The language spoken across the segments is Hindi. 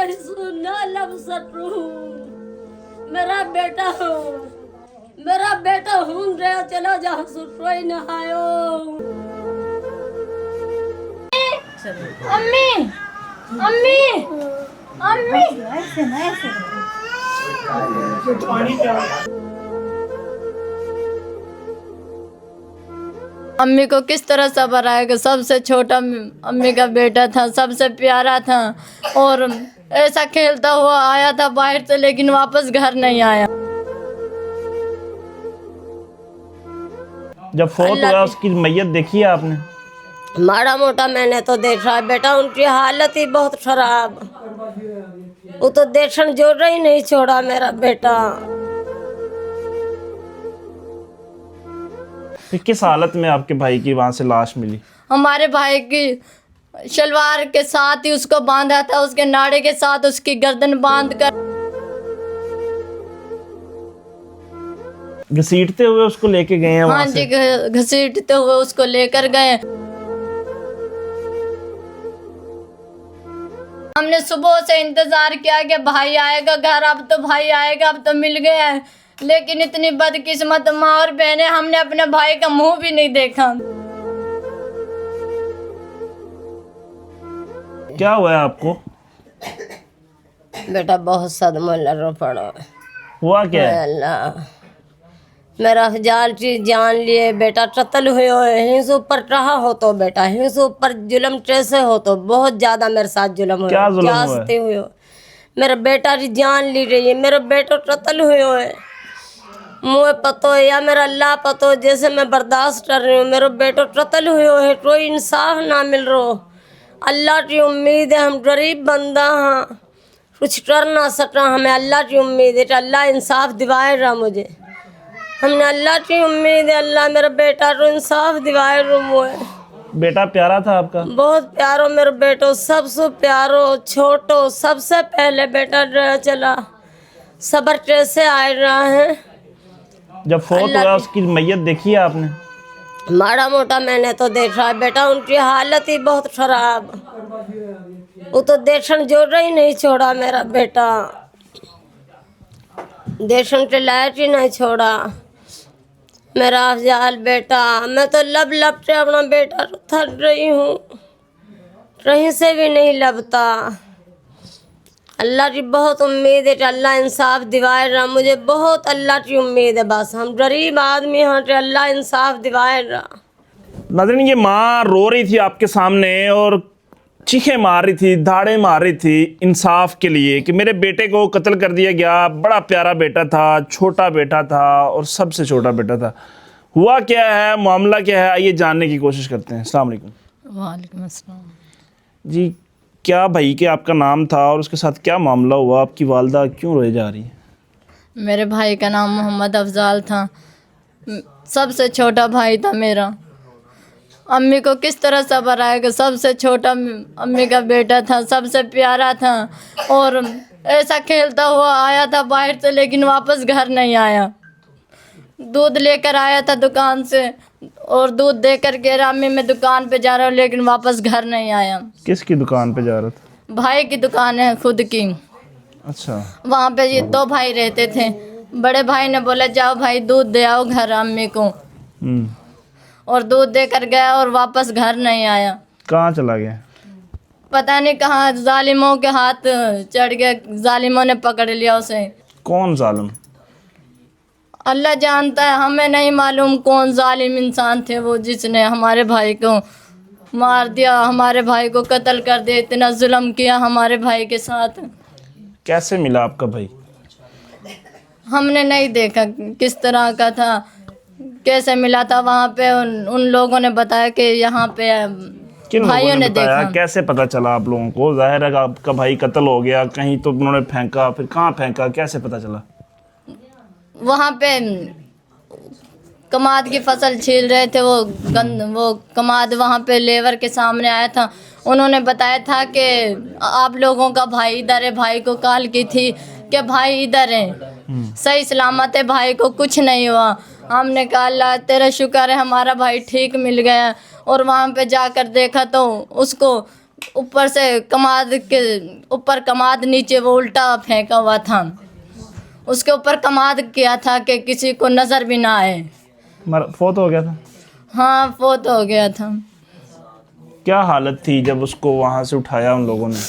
मेरी सुनना लब सटू मेरा बेटा हो मेरा बेटा हूँ रे चलो जहाँ सुटोई नहायो। अम्मी अम्मी अम्मी अम्मी को किस तरह सब्र आएगा। सबसे छोटा अम्मी का बेटा था, सबसे प्यारा था और ऐसा खेलता हुआ आया था बाहर से, लेकिन वापस घर नहीं आया। जब फोत हुआ उसकी मैयत देखी है आपने? माड़ा मोटा मैंने तो देखा बेटा, उनकी हालत ही बहुत खराब, वो तो देखने जोड़ ही नहीं छोड़ा मेरा बेटा। फिर किस हालत में आपके भाई की वहां से लाश मिली? हमारे भाई की शलवार के साथ ही उसको बांधा था, उसके नाड़े के साथ उसकी गर्दन बांध कर घसीटते हुए उसको लेके गए हैं हाँ वहां जी, से? घसीटते हुए उसको लेकर गए। हमने सुबह से इंतजार किया कि भाई आएगा घर, अब तो भाई आएगा, अब तो मिल गया है, लेकिन इतनी बदकिस्मत माँ और बहनें, हमने अपने भाई का मुंह भी नहीं देखा। क्या हुआ है आपको? बेटा बहुत सदमा लड़ पड़ा। हुआ क्या है? अल्लाह मेरा जान चीज जान लिए बेटा, कत्ल हुए हिंस ऊपर रहा हो तो बेटा, हिंस ऊपर जुल्म कैसे हो तो बहुत ज्यादा मेरे साथ जुल्म हुआ। क्या जुल्म हुआ है? हुए मेरा बेटा की जान ली रही है, मेरा बेटा कत्ल हुए है, मुझे पतो है या मेरा अल्लाह पतो, जैसे मैं बर्दाश्त कर रही हूँ, मेरा बेटा कत्ल हुए है, कोई इंसाफ ना मिल रहा। अल्लाह की उम्मीद है, हम गरीब बंदा हाँ, कुछ कर ना सका, हमें अल्लाह की उम्मीद है कि अल्लाह इंसाफ दिवाएगा मुझे, हमने अल्लाह की उम्मीद है, अल्लाह मेरा बेटा को इंसाफ दिवाए मुझे। बेटा प्यारा था आपका? बहुत प्यारो मेरा बेटो, सबसे प्यारो छोटो, सबसे पहले बेटा चला, सबर कैसे आए रहा है। जब फोत हुआ उसकी मैयत देखी है आपने? माड़ा मोटा मैंने तो देखा बेटा, उनकी हालत ही बहुत खराब, वो तो देखने जोड़ ही नहीं छोड़ा मेरा बेटा, देखने के लायक ही नहीं छोड़ा मेरा अफजाल बेटा। मैं तो लब लब से अपना बेटा थक रही हूँ, कहीं से भी नहीं लबता। अल्लाह की बहुत उम्मीद है कि अल्लाह इंसाफ दिवाएगा मुझे, बहुत अल्लाह की उम्मीद है, बस हम गरीब आदमी हैं कि अल्लाह इंसाफ दिवाएगा। नाज़रीन, ये माँ रो रही थी आपके सामने और चीखें मार रही थी, धाड़े मार रही थी इंसाफ के लिए कि मेरे बेटे को कत्ल कर दिया गया, बड़ा प्यारा बेटा था, छोटा बेटा था और सबसे छोटा बेटा था। हुआ क्या है, मामला क्या है, आइए जानने की कोशिश करते हैं। अस्सलाम वालेकुम। वालेकुम अस्सलाम। जी, क्या भाई के आपका नाम था और उसके साथ क्या मामला हुआ? आपकी वालदा क्यों रोए जा रही है? मेरे भाई का नाम मोहम्मद अफजाल था, सबसे छोटा भाई था मेरा। अम्मी को किस तरह सब्र आएगा। सबसे छोटा अम्मी का बेटा था, सबसे प्यारा था और ऐसा खेलता हुआ आया था बाहर से, लेकिन वापस घर नहीं आया। दूध लेकर आया था दुकान से और दूध देकर के अम्मी मैं दुकान पे जा रहा हूँ, लेकिन वापस घर नहीं आया। किसकी दुकान पे जा रहा था? भाई की दुकान है खुद की। अच्छा। वहाँ पे ये 2 भाई रहते थे। बड़े भाई ने बोला जाओ भाई दूध दे आओ घर अम्मी को, और दूध देकर गया और वापस घर नहीं आया। कहाँ चला गया? पता नहीं कहाँ, जालिमों के हाथ चढ़ गया, जालिमों ने पकड़ लिया उसे। कौन जालिम? अल्लाह जानता है, हमें नहीं मालूम कौन जालिम इंसान थे वो, जिसने हमारे भाई को मार दिया, हमारे भाई को कत्ल कर दिया, इतना जुल्म किया हमारे भाई के साथ। कैसे मिला आपका भाई? हमने नहीं देखा किस तरह का था, कैसे मिला था। वहाँ पे उन लोगों ने बताया कि यहाँ पे किन भाइयों लोगों ने बताया? देखा। कैसे पता चला आप लोगों को? जाहिर है आपका भाई कत्ल हो गया, कहीं तो उन्होंने फेंका, फिर कहाँ फेंका, कैसे पता चला? वहाँ पे कमाद की फसल छील रहे थे, वो कमाद वहाँ पे लेबर के सामने आया था, उन्होंने बताया था कि आप लोगों का भाई इधर है। भाई को कॉल की थी कि भाई इधर है, सही सलामत है, भाई को कुछ नहीं हुआ। हमने कहा अल्लाह तेरा शुक्र है हमारा भाई ठीक मिल गया, और वहाँ पे जाकर देखा तो उसको ऊपर से कमाद के ऊपर कमाद नीचे वो उल्टा फेंका हुआ था। उसके ऊपर कमाद किया था कि किसी को नज़र भी ना आए। फोत हो गया था? हाँ, फोत हो गया था। क्या हालत थी जब उसको वहां से उठाया उन लोगों ने?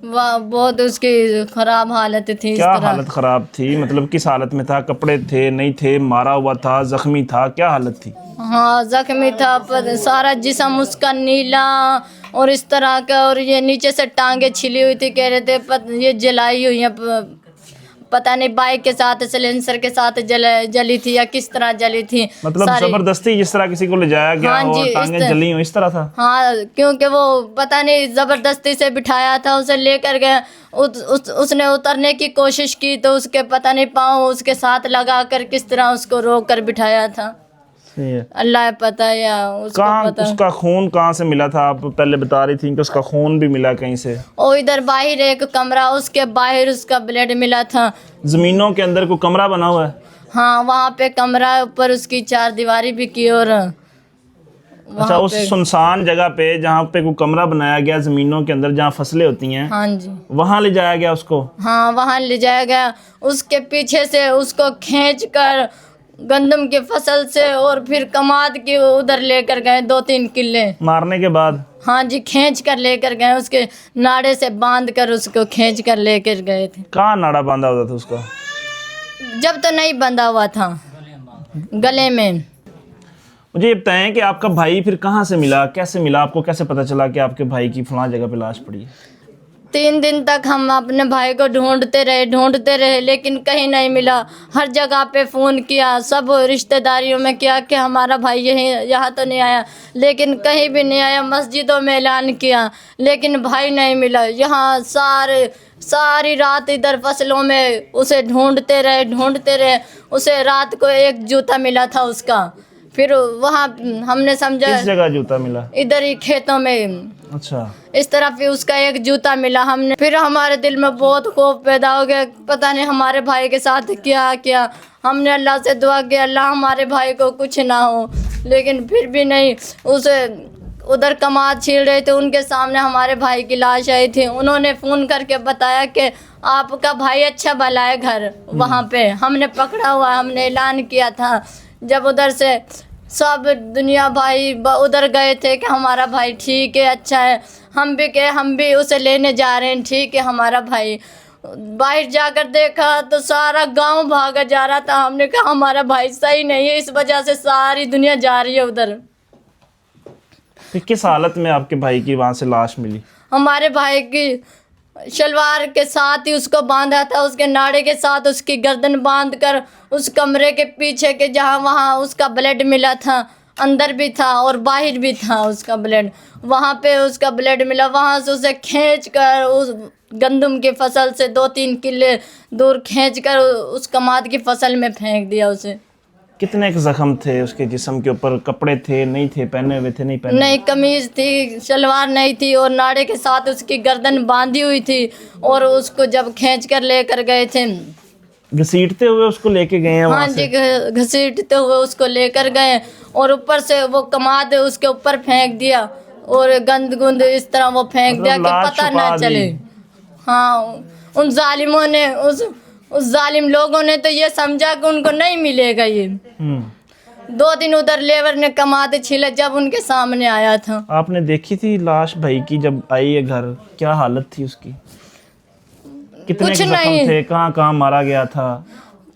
वाह, बहुत उसकी खराब हालत थी। इस क्या तरह हालत खराब थी? मतलब किस हालत में था? कपड़े थे, नहीं थे, मारा हुआ था, जख्मी था, क्या हालत थी? हाँ, जख्मी था, पर सारा जिस्म उसका नीला और इस तरह का, और ये नीचे से टांगे छिली हुई थी। कह रहे थे ये जलाई हुई है, पता नहीं बाइक के साथ सिलेंसर के साथ जली थी या किस तरह जली थी। मतलब जबरदस्ती जिस तरह किसी को ले जाया गया हाँ और टांगे जली हो, इस तरह था? हाँ, क्योंकि वो पता नहीं जबरदस्ती से बिठाया था, उसे लेकर गए। उसने उतरने की कोशिश की तो उसके पता नहीं पाँव उसके साथ लगा कर किस तरह उसको रोक कर बिठाया था। अल्लाह पता है, या उसको पता। उसका खून कहाँ से मिला था? आप पहले बता रही थी कि उसका खून भी मिला कहीं से। ओ, इधर बाहर एक कमरा, उसके बाहर उसका ब्लड मिला था। जमीनों के अंदर कोई कमरा बना हुआ है? हाँ, वहाँ पे कमरा, ऊपर उसकी 4 दीवारी भी की। और अच्छा, उस सुनसान जगह पे जहाँ पे कोई कमरा बनाया गया जमीनों के अंदर जहाँ फसलें होती हैं, हाँ जी, वहाँ ले जाया गया उसको? हाँ, वहाँ ले जाया गया। उसके पीछे से उसको खींच कर गंदम की फसल से और फिर कमाद की उधर लेकर गए 2-3 किले। मारने के बाद? हाँ जी, खींच कर लेकर गए, उसके नाड़े से बांध कर उसको खींच कर लेकर गए थे। कहाँ नाड़ा बांधा हुआ था उसका? जब तो नहीं बंधा हुआ था, गले में। मुझे ये बताएं कि आपका भाई फिर कहाँ से मिला, कैसे मिला? आपको कैसे पता चला कि आपके भाई की फलां जगह पे लाश पड़ी है? 3 दिन तक हम अपने भाई को ढूंढते रहे, लेकिन कहीं नहीं मिला। हर जगह पे फ़ोन किया, सब रिश्तेदारियों में किया कि हमारा भाई यहाँ तो नहीं आया, लेकिन कहीं भी नहीं आया। मस्जिदों में ऐलान किया, लेकिन भाई नहीं मिला। यहाँ सारी रात इधर फसलों में उसे ढूंढते रहे। उसे रात को एक जूता मिला था उसका। फिर वहाँ हमने समझा, किस जगह जूता मिला? इधर ही खेतों में। अच्छा। इस तरफ भी उसका एक जूता मिला। हमने फिर हमारे दिल में बहुत खौफ पैदा हो गया, पता नहीं हमारे भाई के साथ क्या। हमने अल्लाह से दुआ की, अल्लाह हमारे भाई को कुछ ना हो, लेकिन फिर भी नहीं। उसे उधर कमाद छील रहे थे, उनके सामने हमारे भाई की लाश आई थी। उन्होंने फ़ोन करके बताया कि आपका भाई अच्छा भला है घर वहाँ पे। हमने पकड़ा हुआ, हमने ऐलान किया था। जब उधर से सब दुनिया भाई उधर गए थे कि हमारा भाई ठीक है, अच्छा है। हम भी उसे लेने जा रहे हैं, ठीक है हमारा भाई। बाहर जाकर देखा तो सारा गांव भागा जा रहा था। हमने कहा हमारा भाई सही नहीं है, इस वजह से सारी दुनिया जा रही है उधर। फिर किस हालत में आपके भाई की वहाँ से लाश मिली? हमारे भाई की शलवार के साथ ही उसको बांधा था, उसके नाड़े के साथ उसकी गर्दन बांध कर उस कमरे के पीछे के जहाँ वहाँ उसका ब्लड मिला था, अंदर भी था और बाहर भी था उसका ब्लड। वहाँ पे उसका ब्लड मिला, वहाँ से उसे खींच कर उस गंदम की फसल से 2-3 किले दूर खींच कर उस कमाद की फसल में फेंक दिया उसे। कितने के जख्म थे उसके जिस्म के ऊपर? कपड़े थे, नहीं थे, पहने हुए थे, नहीं पहने? नहीं, कमीज थी, शलवार नहीं थी, और नाड़े के साथ उसकी गर्दन बांधी हुई थी। और उसको जब खींच कर लेकर गए थे, घसीटते हुए उसको लेके गए हैं? हाँ जी, घसीटते हुए उसको लेकर गए, और ऊपर से वो कमाद उसके ऊपर फेंक दिया, और गंद गुंद इस तरह वो फेंक दिया कि पता ना चले। हाँ, उन जालिमों ने, उस जालिम लोगों ने तो ये समझा कि उनको नहीं मिलेगा ये। 2 दिन उधर लेबर ने कमाते छिले, जब उनके सामने आया था। आपने देखी थी लाश भाई की जब आई है घर? क्या हालत थी उसकी? कितने कुछ जख्म नहीं थे? कहाँ मारा गया था?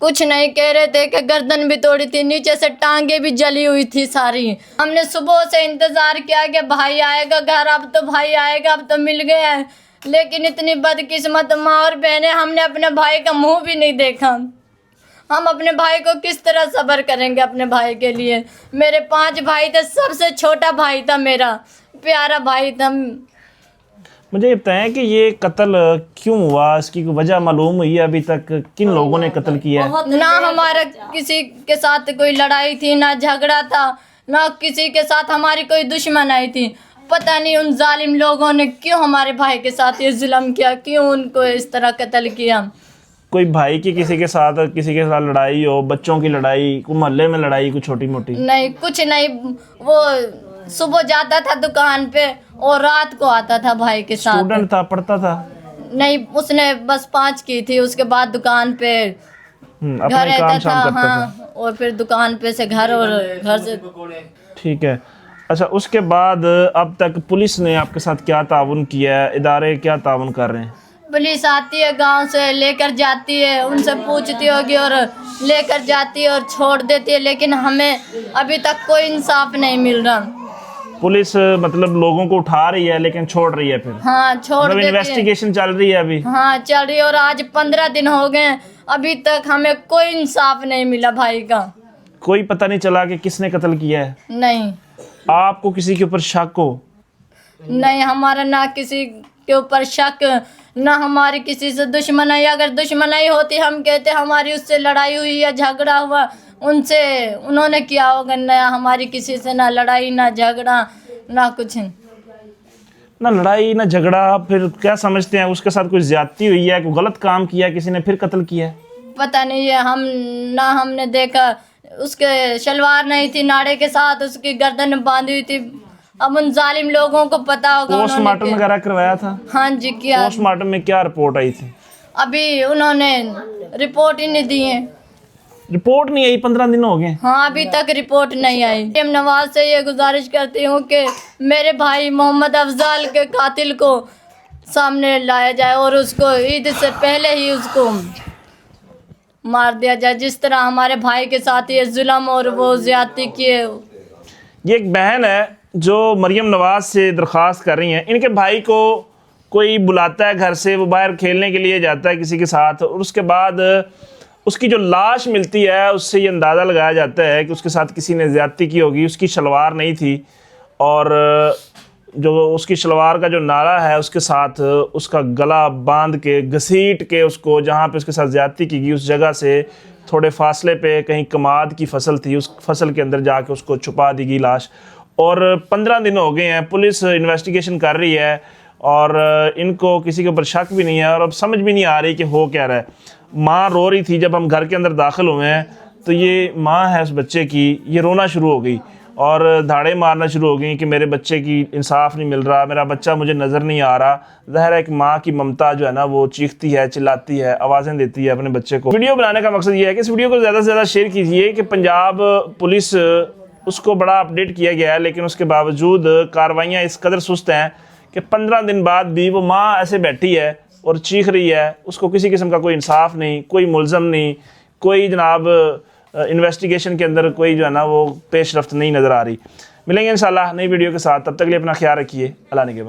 कुछ नहीं, कह रहे थे कि गर्दन भी तोड़ी थी, नीचे से टांगे भी जली हुई थी सारी। हमने सुबह से इंतजार किया कि भाई आएगा घर, अब तो भाई आएगा, अब तो मिल गया है। लेकिन इतनी बदकिस्मत माँ और बहनें, हमने अपने भाई का मुंह भी नहीं देखा। हम अपने भाई को किस तरह सब्र करेंगे अपने भाई के लिए? मेरे 5 भाई थे, सबसे छोटा भाई था मेरा, प्यारा भाई था। मुझे ये बताएं कि ये कत्ल क्यों हुआ, इसकी कोई वजह मालूम हुई है अभी तक? किन लोगों ने कत्ल किया है? ना हमारा किसी के साथ कोई लड़ाई थी, ना झगड़ा था, ना किसी के साथ हमारी कोई दुश्मनाई थी। पता नहीं उन जालिम लोगों ने क्यों हमारे भाई के साथ ये जुल्म किया, क्यों उनको इस तरह कत्ल किया। कोई भाई की किसी के साथ लड़ाई हो, बच्चों की लड़ाई, कोई मोहल्ले में लड़ाई, कुछ छोटी मोटी? नहीं, कुछ नहीं। वो सुबह जाता था दुकान पे और रात को आता था भाई के साथ। स्टूडेंट था, पढ़ता था? नहीं, उसने बस 5 की थी, उसके बाद दुकान पे घर अपने रहता काम था। शाम करता था। हाँ, और फिर दुकान पे से घर और घर से। ठीक है। अच्छा, उसके बाद अब तक पुलिस ने आपके साथ क्या ताउन किया है, इदारे क्या ताउन कर रहे हैं? पुलिस आती है, गांव से लेकर जाती है, उनसे पूछती होगी और लेकर जाती है और छोड़ देती है, लेकिन हमें अभी तक कोई इंसाफ नहीं मिल रहा। पुलिस मतलब लोगों को उठा रही है लेकिन छोड़ रही है फिर? हाँ, छोड़ मतलब देती है। इन्वेस्टिगेशन चल रही है अभी? हाँ, चल रही है और आज 15 दिन हो गए, अभी तक हमें कोई इंसाफ नहीं मिला भाई का। कोई पता नहीं चला कि किसने कत्ल किया है? नहीं। आपको किसी के ऊपर शक हो? नहीं, हमारा ना किसी के ऊपर शक, ना हमारी किसी से दुश्मनी। अगर दुश्मनी होती हम कहते हमारी उससे लड़ाई हुई या झगड़ा हुआ, उनसे उन्होंने किया होगा। ना हमारी किसी से ना लड़ाई, ना झगड़ा, ना कुछ। ना लड़ाई ना झगड़ा, फिर क्या समझते हैं? उसके साथ कोई ज्यादती हुई है, कोई गलत काम किया किसी ने, फिर कत्ल किया है? पता नहीं है, हमने देखा। उसके शलवार नहीं थी, नाड़े के साथ उसकी गर्दन बांधी हुई थी। अब उन जालिम लोगों को पता होगा। पोस्टमार्टम वगैरह करवाया था? हाँ जी, किया। पोस्टमार्टम में क्या रिपोर्ट आई थी? अभी उन्होंने रिपोर्ट ही नहीं दी है। रिपोर्ट नहीं आई? 15 दिन हो गए। हाँ, अभी तक रिपोर्ट नहीं आई। मैं नवाज से ये गुजारिश करती हूँ कि मेरे भाई मोहम्मद अफजल के कातिल को सामने लाया जाए और उसको ईद से पहले ही उसको मार दिया जाए, जिस तरह हमारे भाई के साथ ये जुल्म और वो ज्यादती किए। ये एक बहन है जो मरियम नवाज से दरख्वास्त कर रही हैं। इनके भाई को कोई बुलाता है घर से, वो बाहर खेलने के लिए जाता है किसी के साथ, और उसके बाद उसकी जो लाश मिलती है उससे ये अंदाज़ा लगाया जाता है कि उसके साथ किसी ने ज़्यादती की होगी। उसकी शलवार नहीं थी और जो उसकी शलवार का जो नाला है उसके साथ उसका गला बांध के घसीट के उसको, जहाँ पे उसके साथ ज़्यादती की गई उस जगह से थोड़े फासले पे कहीं कमाद की फसल थी, उस फसल के अंदर जाके उसको छुपा दी गई लाश। और 15 दिन हो गए हैं, पुलिस इन्वेस्टिगेशन कर रही है और इनको किसी के ऊपर शक भी नहीं है और अब समझ भी नहीं आ रही कि हो क्या रहा है। माँ रो रही थी जब हम घर के अंदर दाखिल हुए हैं, तो ये माँ है उस बच्चे की, ये रोना शुरू हो गई और धाड़े मारना शुरू हो गई कि मेरे बच्चे की इंसाफ नहीं मिल रहा, मेरा बच्चा मुझे नज़र नहीं आ रहा। ज़ाहिर है एक माँ की ममता जो है ना वो चीखती है, चिल्लाती है, आवाज़ें देती है अपने बच्चे को। वीडियो बनाने का मकसद ये है कि इस वीडियो को ज़्यादा से ज़्यादा शेयर कीजिए कि पंजाब पुलिस उसको बड़ा अपडेट किया गया है, लेकिन उसके बावजूद कार्रवाइयाँ इस कदर सुस्त हैं कि 15 दिन बाद भी वो माँ ऐसे बैठी है और चीख रही है। उसको किसी किस्म का कोई इंसाफ नहीं, कोई मुलज़म नहीं, कोई जनाब इन्वेस्टिगेशन के अंदर कोई जो है ना वो पेशरफ्त नहीं नज़र आ रही। मिलेंगे इंशाल्लाह नई वीडियो के साथ, तब तक के लिए अपना ख्याल रखिए। अल्लाह ने के बाद।